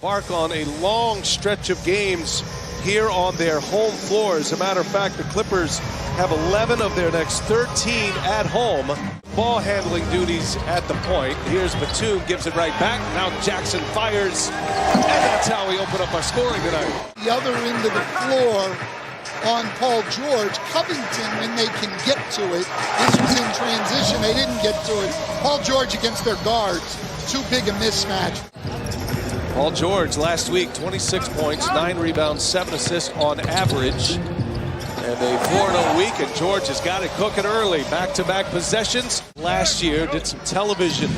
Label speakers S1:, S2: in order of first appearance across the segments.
S1: Embark on a long stretch of games here on their home floor. As a matter of fact, the Clippers have 11 of their next 13 at home. Ball handling duties at the point. Here's Batum, gives it right back. Now Jackson fires, and that's how we open up our scoring tonight.
S2: The other end of the floor on Paul George. Covington, when they can get to it, this was in transition, they didn't get to it. Paul George against their guards, too big a mismatch.
S1: Paul George last week, 26 points, 9 rebounds, 7 assists on average. And a 4-0 week, and George has got it cooking early. Back-to-back possessions. Last year, did some television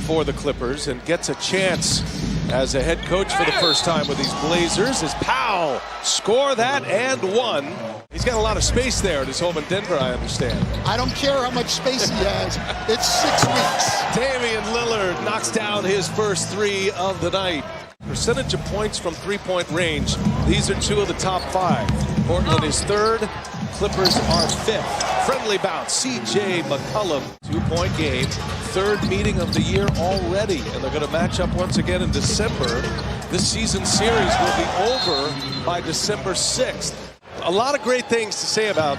S1: for the Clippers and gets a chance as a head coach for the first time with these Blazers. As Powell score that and one. He's got a lot of space there at his home in Denver, I understand.
S2: I don't care how much space he has. It's 6 weeks.
S1: Damian Lillard knocks down his first 3 of the night. Percentage of points from three-point range. These are 2 of the top 5. Portland is 3rd. Clippers are 5th. Friendly bounce. C.J. McCollum, 2-point game. 3rd meeting of the year already. And they're going to match up once again in December. This season series will be over by December 6th. A lot of great things to say about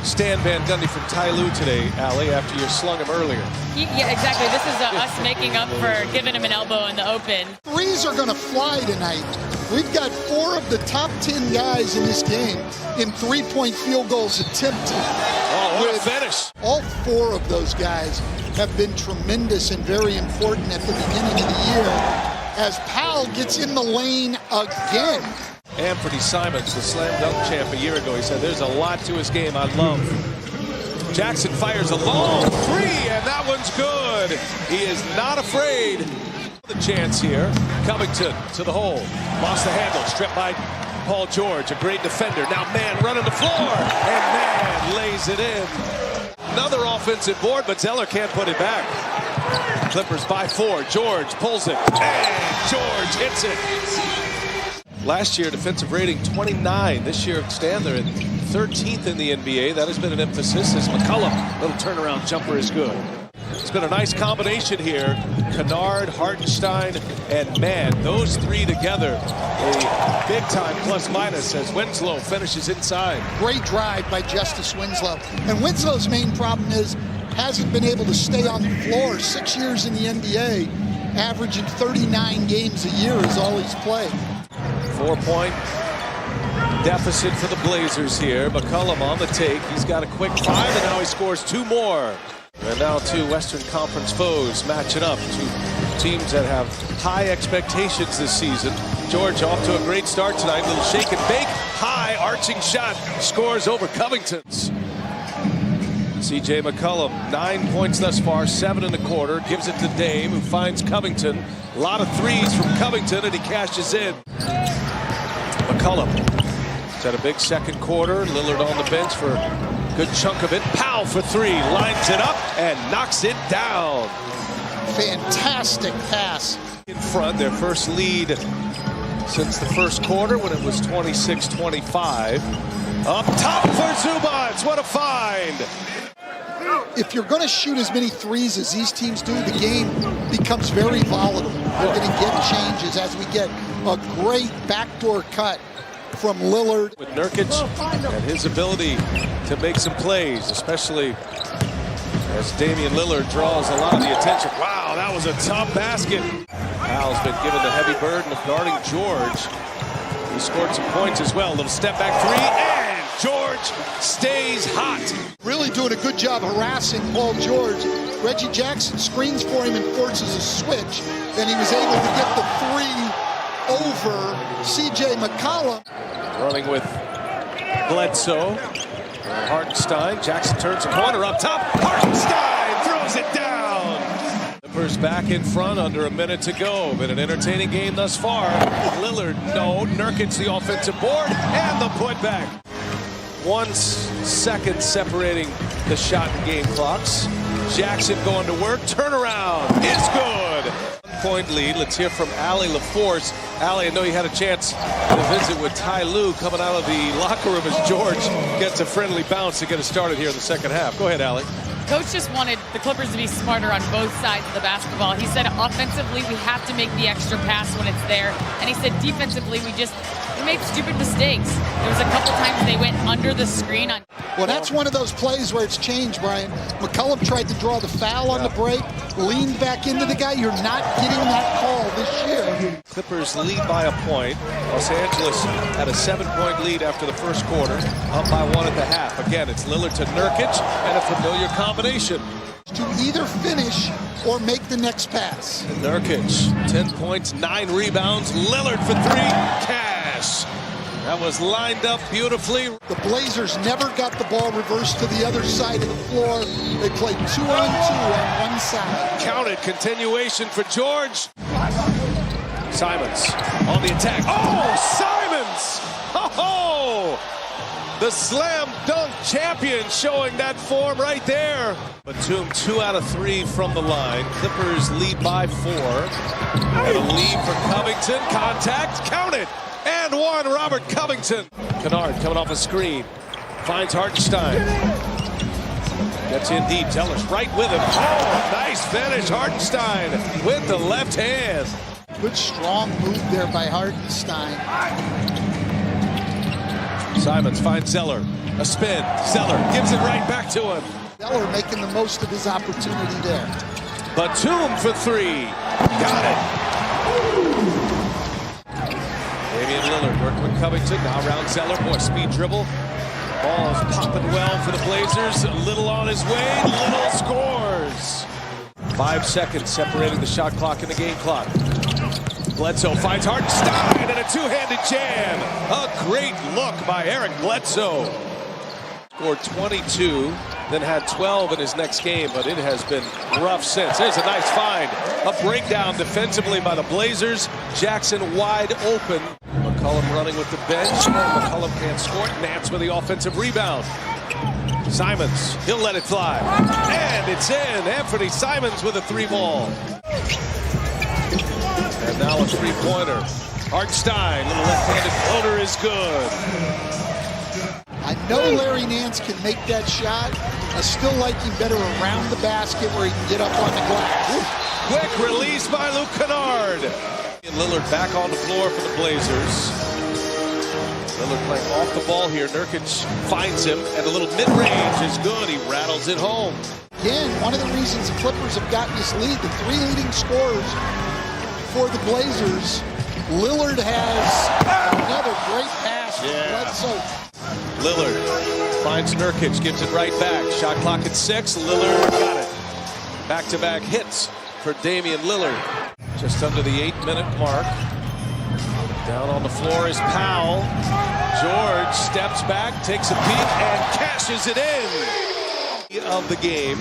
S1: Stan Van Gundy from Ty Lue today, Allie, after you slung him earlier.
S3: Yeah, exactly. This is us making up for giving him an elbow in the open.
S2: Threes are going to fly tonight. We've got 4 of the top 10 guys in this game in three-point field goals attempted.
S1: Oh, what a finish.
S2: All 4 of those guys have been tremendous and very important at the beginning of the year as Powell gets in the lane again.
S1: Anthony Simons, the slam dunk champ a year ago, he said there's a lot to his game I love. Jackson fires a long 3, and that one's good. He is not afraid. The chance here. Covington to the hole. Lost the handle. Stripped by Paul George, a great defender. Now Man running the floor, and Man lays it in. Another offensive board, but Zeller can't put it back. Clippers by 4. George pulls it, and George hits it. Last year, defensive rating 29. This year, Stan, they're in 13th in the NBA. That has been an emphasis as McCollum, little turnaround jumper is good. It's been a nice combination here. Kennard, Hartenstein, and Man. Those 3 together, a big-time plus-minus as Winslow finishes inside.
S2: Great drive by Justice Winslow. And Winslow's main problem is hasn't been able to stay on the floor. 6 years in the NBA, averaging 39 games a year is all he's played.
S1: 4-point deficit for the Blazers here. McCollum on the take. He's got a quick 5, and now he scores 2 more. And now 2 Western Conference foes matching up. 2 teams that have high expectations this season. George off to a great start tonight. Little shake and bake. High arching shot. Scores over Covington's. C.J. McCollum, 9 points thus far, 7 in the quarter. Gives it to Dame, who finds Covington. A lot of threes from Covington, and he cashes in. McCollum. He's had a big second quarter. Lillard on the bench for a good chunk of it. Powell for 3. Lines it up and knocks it down.
S2: Fantastic pass.
S1: In front, their first lead since the first quarter when it was 26-25. Up top for Zubac. What a find.
S2: If you're going to shoot as many threes as these teams do, the game becomes very volatile. They're going to get changes as we get a great backdoor cut from Lillard.
S1: With Nurkic and his ability to make some plays, especially as Damian Lillard draws a lot of the attention. Wow, that was a tough basket. Powell's been given the heavy burden of guarding George. He scored some points as well. A little step back 3, and George stays hot.
S2: Really doing a good job harassing Paul George. Reggie Jackson screens for him and forces a switch. Then he was able to get the 3 over C.J. McCollum.
S1: Running with Bledsoe. Hartenstein. Jackson turns the corner up top. Hartenstein throws it down. Clippers back in front under a minute to go. Been an entertaining game thus far. Lillard, no. Nurkic the offensive board and the putback. 1 second separating the shot and game clocks. Jackson going to work. Turnaround is good. 1-point lead. Let's hear from Allie LaForce. Allie, I know you had a chance to visit with Ty Lue coming out of the locker room as George gets a friendly bounce to get us started here in the second half. Go ahead, Allie.
S3: Coach just wanted the Clippers to be smarter on both sides of the basketball. He said offensively we have to make the extra pass when it's there. And he said defensively we made stupid mistakes. There was a couple times they went under the screen.
S2: Well, that's one of those plays where it's changed, Brian. McCollum tried to draw the foul on the break, leaned back into the guy. You're not getting that call this year.
S1: Clippers lead by a point. Los Angeles had a 7-point lead after the first quarter, up by 1 at the half. Again, it's Lillard to Nurkic, and a familiar combination.
S2: To either finish or make the next pass.
S1: Nurkic, 10 points, 9 rebounds. Lillard for 3, cash. That was lined up beautifully.
S2: The Blazers never got the ball reversed to the other side of the floor. They played 2-on-2 on one side.
S1: Counted, continuation for George. Simons on the attack. Oh, Simons! Oh! The slam dunk champion showing that form right there. Batum 2 out of 3 from the line. Clippers lead by 4. And a lead for Covington. Contact, counted. And 1, Robert Covington. Kennard coming off a screen. Finds Hartenstein. Gets in deep. Tellers right with him. Oh, nice finish. Hartenstein with the left hand.
S2: Good strong move there by Hartenstein.
S1: Simons finds Zeller. A spin. Zeller gives it right back to him.
S2: Zeller making the most of his opportunity there.
S1: Batum for 3. Got it. Damian Lillard working with Covington. Now around Zeller. Boy, speed dribble. Ball's popping well for the Blazers. Little on his way. Little scores. 5 seconds separating the shot clock and the game clock. Bledsoe finds Hartenstein and a two-handed jam. A great look by Eric Bledsoe. Scored 22, then had 12 in his next game, but it has been rough since. There's a nice find. A breakdown defensively by the Blazers. Jackson wide open. McCollum running with the bench. McCollum can't score. Nance with the offensive rebound. Simons, he'll let it fly. And it's in. Anthony Simons with a 3-ball. And now a 3-pointer. Hartenstein, little left-handed floater is good.
S2: I know Larry Nance can make that shot. I still like him better around the basket where he can get up on the glass.
S1: Quick release by Luke Kennard. And Lillard back on the floor for the Blazers. Lillard playing off the ball here. Nurkic finds him, and a little mid-range is good. He rattles it home.
S2: Again, one of the reasons the Clippers have gotten this lead, the 3 leading scorers for the Blazers. Lillard has another great pass. Bledsoe.
S1: Lillard finds Nurkic, gives it right back. Shot clock at 6. Lillard got it. Back-to-back hits for Damian Lillard. Just under the 8-minute mark. Down on the floor is Powell. George steps back, takes a peek, and cashes it in. Of the game.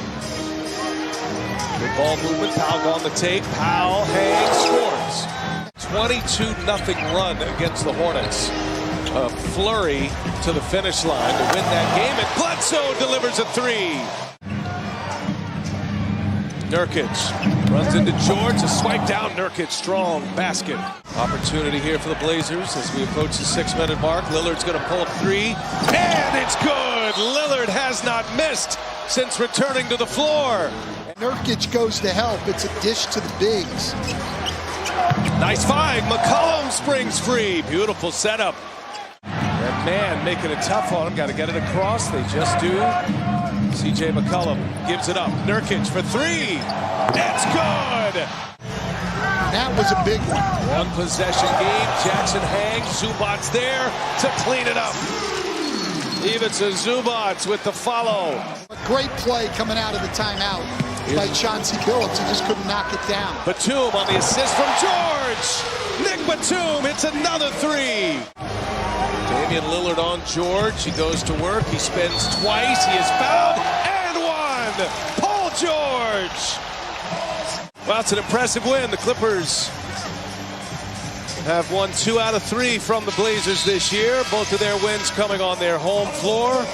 S1: Good ball movement. Powell on the tape. Powell hangs, scores. 22-0 run against the Hornets. A flurry to the finish line to win that game, and Bledsoe delivers a 3. Nurkic runs into George, a swipe down. Nurkic, strong basket. Opportunity here for the Blazers as we approach the 6-minute mark. Lillard's going to pull up 3, and it's good. Lillard has not missed since returning to the floor.
S2: Nurkic goes to help. It's a dish to the bigs.
S1: Nice find. McCollum springs free. Beautiful setup. That man making it tough on him. Got to get it across. They just do. C.J. McCollum gives it up. Nurkic for 3. It's good.
S2: That was a big one.
S1: 1 possession game. Jackson hangs. Zubac's there to clean it up. Ivica Zubac with the follow.
S2: A great play coming out of the timeout by Chauncey Billups. He just couldn't knock it down.
S1: Batum on the assist from George. Nick Batum hits another 3. Damian Lillard on George. He goes to work. He spins twice. He is fouled. And 1. Paul George. Well, it's an impressive win. The Clippers have won 2 out of 3 from the Blazers this year. Both of their wins coming on their home floor.